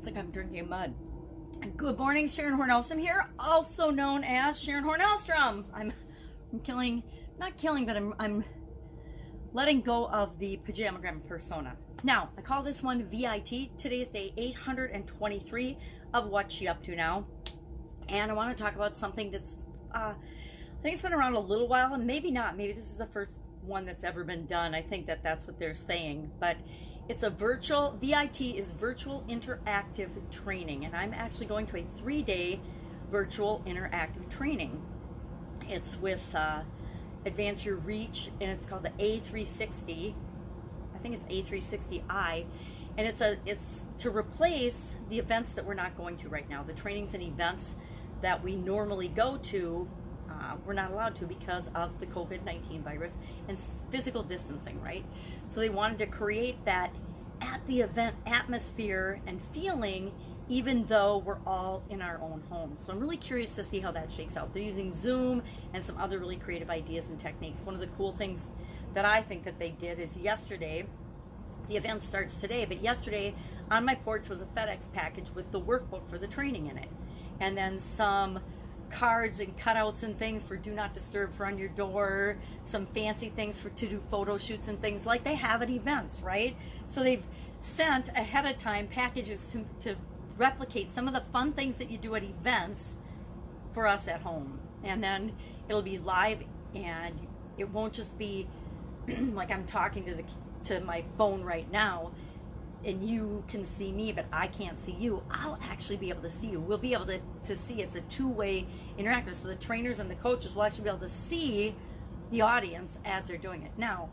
like I'm drinking mud. Good morning, Sharon Horne-Ellstrom here, also known as Sharon Horne-Ellstrom. I'm not killing, but I'm letting go of the pajamagram persona. Now, I call this one VIT. Today is day 823 of What's She Up To Now. And I want to talk about something that's, I think it's been around a little while, and maybe not. Maybe this is the first one that's ever been done. I think that's what they're saying. But it's a virtual, VIT is virtual interactive training. And I'm actually going to a 3-day virtual interactive training. It's with Advance Your Reach, and it's called the A360. I think it's A360i. And it's to replace the events that we're not going to right now. The trainings and events that we normally go to, we're not allowed to because of the COVID-19 virus and physical distancing, right? So they wanted to create that at the event atmosphere and feeling, even though we're all in our own homes. So I'm really curious to see how that shakes out. They're using Zoom and some other really creative ideas and techniques. One of the cool things that I think that they did is yesterday, the event starts today, but yesterday on my porch was a FedEx package with the workbook for the training in it. And then some cards and cutouts and things for do not disturb for on your door, some fancy things to do photo shoots and things like they have at events, right? So they've sent ahead of time packages to replicate some of the fun things that you do at events for us at home. And then it'll be live, and it won't just be like I'm talking to my phone right now and you can see me, but I can't see you. I'll actually be able to see you. We'll be able to see. It's a two-way interactive. So the trainers and the coaches will actually be able to see the audience as they're doing it. Now,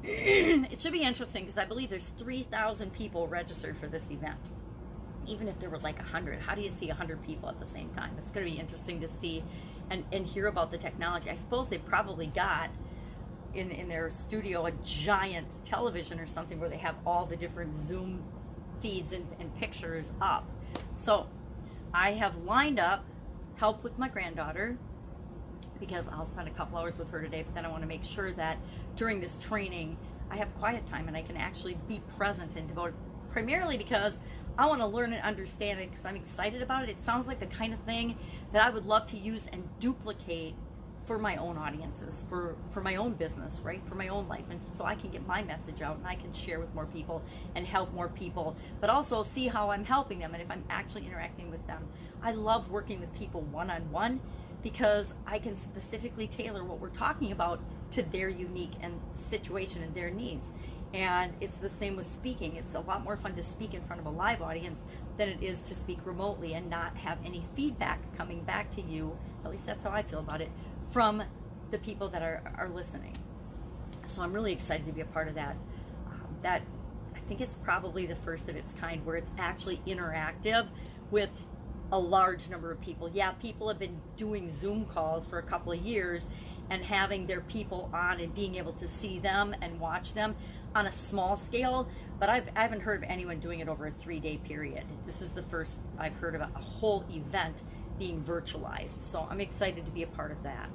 it should be interesting because I believe there's 3,000 people registered for this event. Even if there were like 100, how do you see 100 people at the same time? It's going to be interesting to see and hear about the technology. I suppose they probably got in their studio a giant television or something where they have all the different Zoom feeds and pictures up. So I have lined up help with my granddaughter because I'll spend a couple hours with her today, but then I want to make sure that during this training I have quiet time and I can actually be present and devoted, primarily because I want to learn and understand it because I'm excited about it. It sounds like the kind of thing that I would love to use and duplicate for my own audiences, for my own business, right? For my own life. And so I can get my message out and I can share with more people and help more people, but also see how I'm helping them and if I'm actually interacting with them. I love working with people one-on-one because I can specifically tailor what we're talking about to their unique and situation and their needs. And it's the same with speaking. It's a lot more fun to speak in front of a live audience than it is to speak remotely and not have any feedback coming back to you, at least that's how I feel about it, from the people that are listening. So I'm really excited to be a part of that. I think it's probably the first of its kind where it's actually interactive with a large number of people. Yeah, people have been doing Zoom calls for a couple of years and having their people on and being able to see them and watch them on a small scale, but I haven't heard of anyone doing it over a 3-day period. This is the first I've heard of a whole event being virtualized. So I'm excited to be a part of that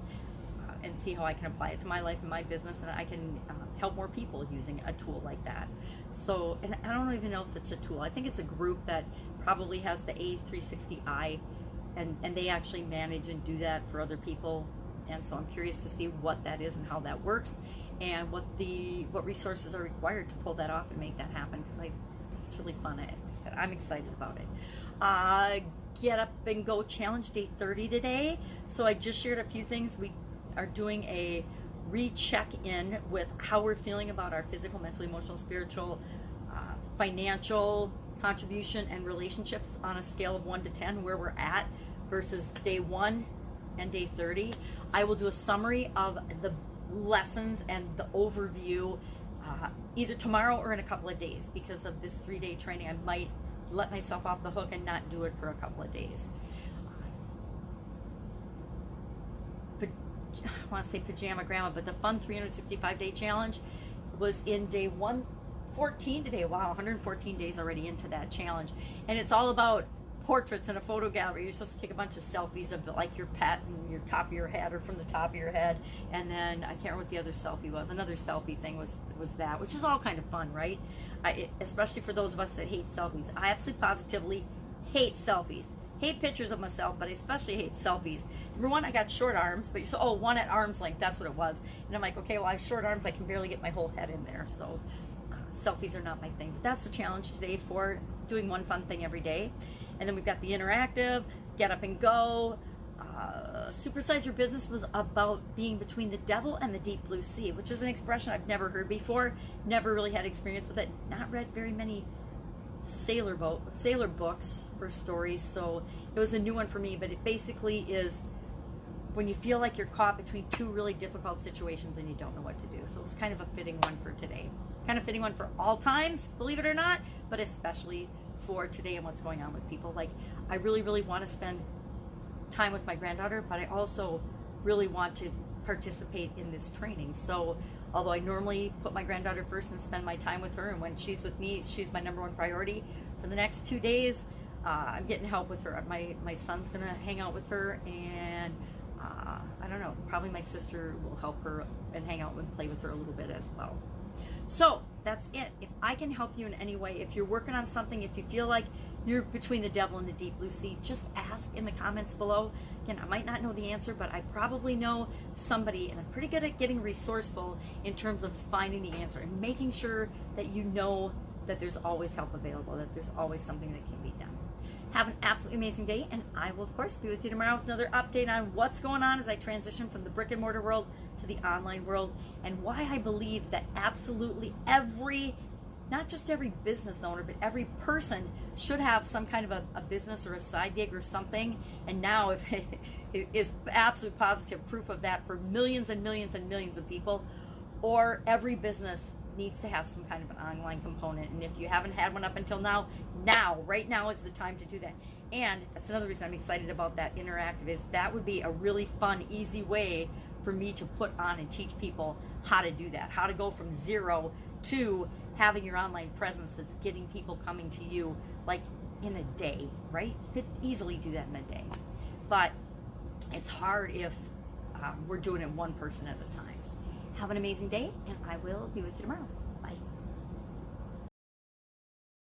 and see how I can apply it to my life and my business, and I can help more people using a tool like that. So, and I don't even know if it's a tool. I think it's a group that probably has the A360i, and they actually manage and do that for other people. And so I'm curious to see what that is and how that works, and what resources are required to pull that off and make that happen, because it's really fun. I'm excited about it. Get Up and Go Challenge Day 30 today. So I just shared a few things. We are doing a recheck-in with how we're feeling about our physical, mental, emotional, spiritual, financial contribution and relationships on a scale of 1 to 10, where we're at versus day 1 and day 30. I will do a summary of the lessons and the overview either tomorrow or in a couple of days. Because of this 3-day training, I might let myself off the hook and not do it for a couple of days. But I want to say pajama grandma, but the fun 365-day challenge was in day 114 today. Wow, 114 days already into that challenge. And it's all about portraits in a photo gallery. You're supposed to take a bunch of selfies of like your pet and your top of your head or from the top of your head. And then I can't remember what the other selfie was. Another selfie thing was that, which is all kind of fun, right? Especially for those of us that hate selfies. I absolutely positively hate selfies. Hate pictures of myself, but I especially hate selfies. Number one, I got short arms, but one at arm's length, that's what it was. And I'm like, okay, well, I have short arms, I can barely get my whole head in there. So selfies are not my thing. But that's the challenge today for doing one fun thing every day. And then we've got the interactive, get up and go. Supersize Your Business was about being between the devil and the deep blue sea, which is an expression I've never heard before, never really had experience with it, not read very many sailor books or stories, so it was a new one for me. But it basically is when you feel like you're caught between two really difficult situations and you don't know what to do. So it was kind of a fitting one for today, kind of fitting one for all times, believe it or not, but especially for today and what's going on with people. Like, I really want to spend time with my granddaughter, but I also really want to participate in this training. So although I normally put my granddaughter first and spend my time with her, and when she's with me, she's my #1 priority, for the next 2 days, I'm getting help with her. My son's gonna hang out with her, and I don't know, probably my sister will help her and hang out and play with her a little bit as well. So that's it. If I can help you in any way, if you're working on something, if you feel like you're between the devil and the deep blue sea, just ask in the comments below. Again, I might not know the answer, but I probably know somebody, and I'm pretty good at getting resourceful in terms of finding the answer and making sure that you know that there's always help available, that there's always something that can be done. Have an absolutely amazing day, and I will, of course, be with you tomorrow with another update on what's going on as I transition from the brick and mortar world to the online world, and why I believe that absolutely every, not just every business owner, but every person should have some kind of a business or a side gig or something. And now if it is absolute positive proof of that for millions and millions and millions of people, or every business needs to have some kind of an online component. And if you haven't had one up until now, right now is the time to do that. And that's another reason I'm excited about that interactive, is that would be a really fun, easy way for me to put on and teach people how to do that, how to go from zero to having your online presence that's getting people coming to you like in a day, right? You could easily do that in a day. But it's hard if we're doing it one person at a time. Have an amazing day, and I will be with you tomorrow.